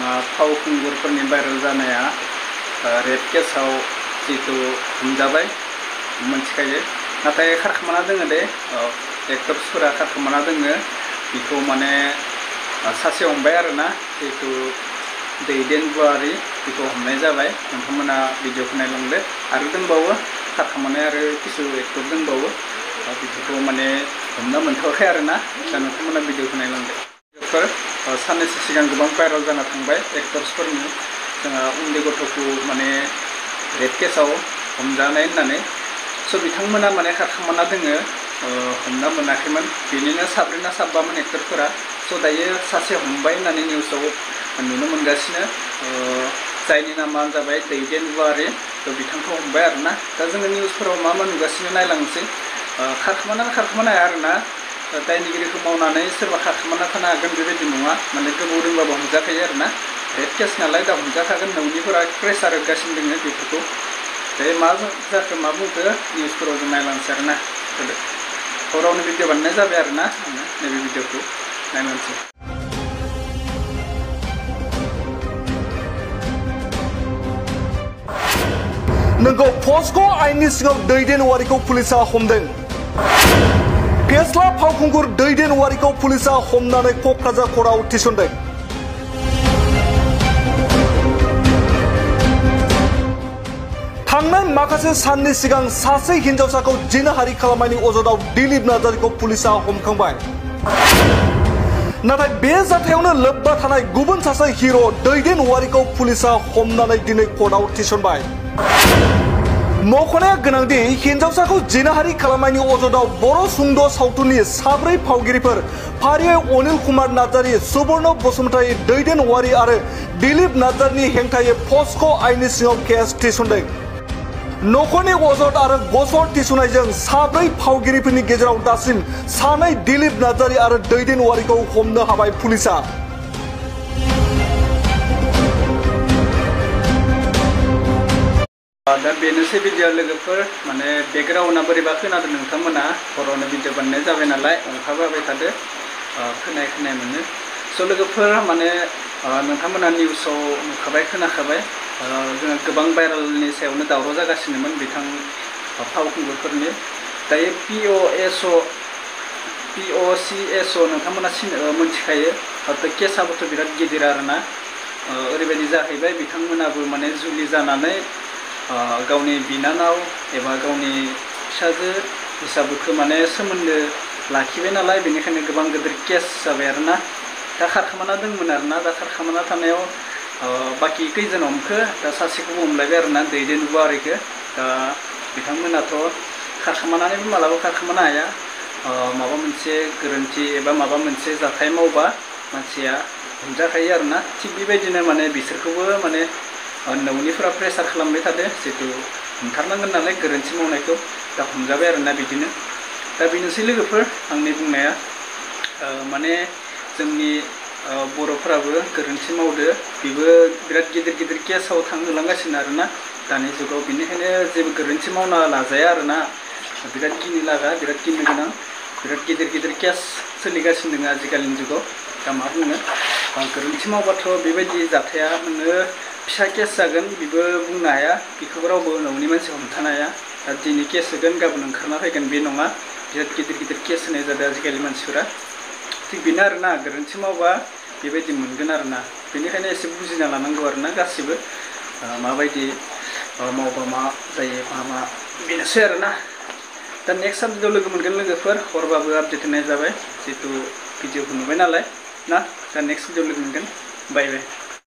फावखुंगुरफोरनि भाइरेल जानाया रेप केसाव जितु हमजाबाय मोनथिखायो नाथाय खारखोमाना दोङो दे एक्टर्सफोरा खारखोमाना दोङो बेखौ माने सासे हमबाय आरोना जितु दैदेन गुवारि बेखौ हमनाय जाबाय नोंथांमोना भिडिअखौ नायलांदो आरो दंबावो खारखोमानाय आरो किसु एक्टर दंबावो बेफोरखौ माने हमना मोनथ'वाखै आरोना दा नोंथांमोना भिडिअखौ नायलांदो साननैसो सिगां गोबां भाइरेल जाना थांबाय एक्टर्सफोरनि जोंहा उन्दै गथ'खौ माने रेप केसाव हमजानाय होननानै स' बिथांमोना माने खारखोमाना दोङो हमना मोनाखैमोन बेनिनो साब्रै ना साबामोन एक्टरफोरा स' दायो सासे हमबाय होननानै निउसाव नुनो मोनगासिनो जायनि नामा जाबाय दैदेन गुवारि थ' बिथांखौ हमबाय आरोना दा जोङो निउसफोराव मा नुगासिनो नायलांनोसै खारखोमानाय आरोना दायनिगिरिखौ मावनानै सोरबा खारखोमाना थानो हागोन बेबायदि नङा माने गोबाव दोंबाबो हमजाखायो आरोना रेप केस नालाय दा हमजाखागोन नौनिफोरा प्रेसार होगासिनो दोङो बेफोरखौ दायो मा जाखो मा बुंखो निउसफोराव जों नायलांसै आरोना हरावनो भिडिअ बानायनाय जाबाय आरोना आङो नैबे भिडिअखौ नायलांसै नोंगौ पस्क' आयेननि सिङाव दैदेन औवारिखौ पुलिसा हमदों फेस्ला फावखुंगुर दैदेन औवारिखौ पुलिसा हमनानै क'क्राझार कर्टआव थिसनदों थांनाय माखासे साननि सिगां सासे हिनजावसाखौ जिनाहारि खालामनायनि अजदाव दिलीप नार्जारिखौ पुलिसा हमखांबाय नाथाय बे जाथायावनो लोब्बा थानाय गुबुन सासे हिर' दैदेन औवारिखौ पुलिसा हमनानै दिनै कर्टआव थिसनबाय मख'नाया गोनांदि हिनजावसाखौ जिनाहारि खालामनायनि अजदाव बर' सुंद' सावथुननि साब्रै फावगिरिफोर फारियै अनिल कुमार नार्जारि सुबर्ण बसुमतारी दैदेन औवारि आरो दिलीप नार्जारिनि हेंथायै पस्क' आयेननि सिङाव केस थिसनदों नखरनि अजद आरो गसर थिसननायजों साब्रै फावगिरिफोरनि गेजेराव दासिम सानै दिलीप नार्जारि आरो दैदेन औवारिखौ हमनो हाबाय पुलिसा दा बेनोसै भिडिअ लोगोफोर माने बेकग्राउन्डआ बोरैबा खोनादों नोंथांमोना हरावनो भिडिअ बानायनाय जाबाय नालाय अखा हाबाय थादो खोनाय मोनो स' लोगोफोर माने नोंथांमोना निउसाव नुखाबाय खोनाखाबाय जोङो गोबां भाइरेलनि सायावनो दावराव जागासिनोमोन बिथां फावखुंगुरफोरनि दायो POCSO नोंथांमोना मोनथिखायो केसाबोथ' बिराद गिदिर आरोना ओरैबायदि जाहैबाय बिथांमोनाबो माने जुलि जानानै गावनि बिनानाव एबा गावनि फिसाजो हिसाबखौ माने सोमोन्दो लाखिबाय नालाय बेनिखायनो गोबां गिदिर केस जाबाय आरोना दा खारखोमाना दंमोन आरोना दा खारखोमाना थानायाव बाखि खैजोन हमखो दा सासेखौबो हमलायबाय आरोना दैदेन गुवारिखौ दा बिथांमोनाथ' खारखोमानानैबो मालाबा खारखोमानो हाया माबा मोनसे गोरोन्थि एबा माबा मोनसे जाथाय मावबा मानसिया हमजाखायो आरोना थिग बेबायदिनो माने बिसोरखौबो माने नौनिफोरा प्रेसार खालामबाय थादो जितु हमथारनांगोन नालाय गोरोन्थि मावनायखौ दा हमजाबाय आरोना बिदिनो दा बेनोसै लोगोफोर आंनि बुंनाया माने जोंनि बर'फोराबो गोरोन्थि मावदो बेबो बिराद गिदिर केसाव थांहोलांगासिनो आरोना दानि जुगाव बेनिखायनो जेबो गोरोन्थि मावना लाजाया आरोना बिराद गिनो लागा बिराद गिनो गोनां बिराद गिदिर केस सोलिगासिनो दङ आजिखालिनि जुगाव दा मा बुंनो गोरोन्थि मावबाथ' बेबायदि जाथाया नोङो फिसा केस जागोन बेबो बुंनो हाया बेखौबो रावबो न'नि मानसि हमथानो हाया दा दिनै केस होगोन गाबोन ओंखारना फैगोन बे नङा बिराद गिदिर केस होनाय जादों आजिखालि मानसिफोरा थिग बेनो आरोना गोरोन्थि मावबा बेबायदि मोनगोन आरोना बेनिखायनो एसे बुजिना लानांगौ आरोना गासिबो माबायदि मावबा मा जायो मा बेनोसै आरोना दा नेक्स्ट भिडिअ लोगो मोनगोन लोगोफोर हरबाबो आपडेट होनाय जाबाय जितु भिडिअखौ नुबाय नालाय ना दा नेक्स्ट भिडिअ लोगो मोनगोन बाय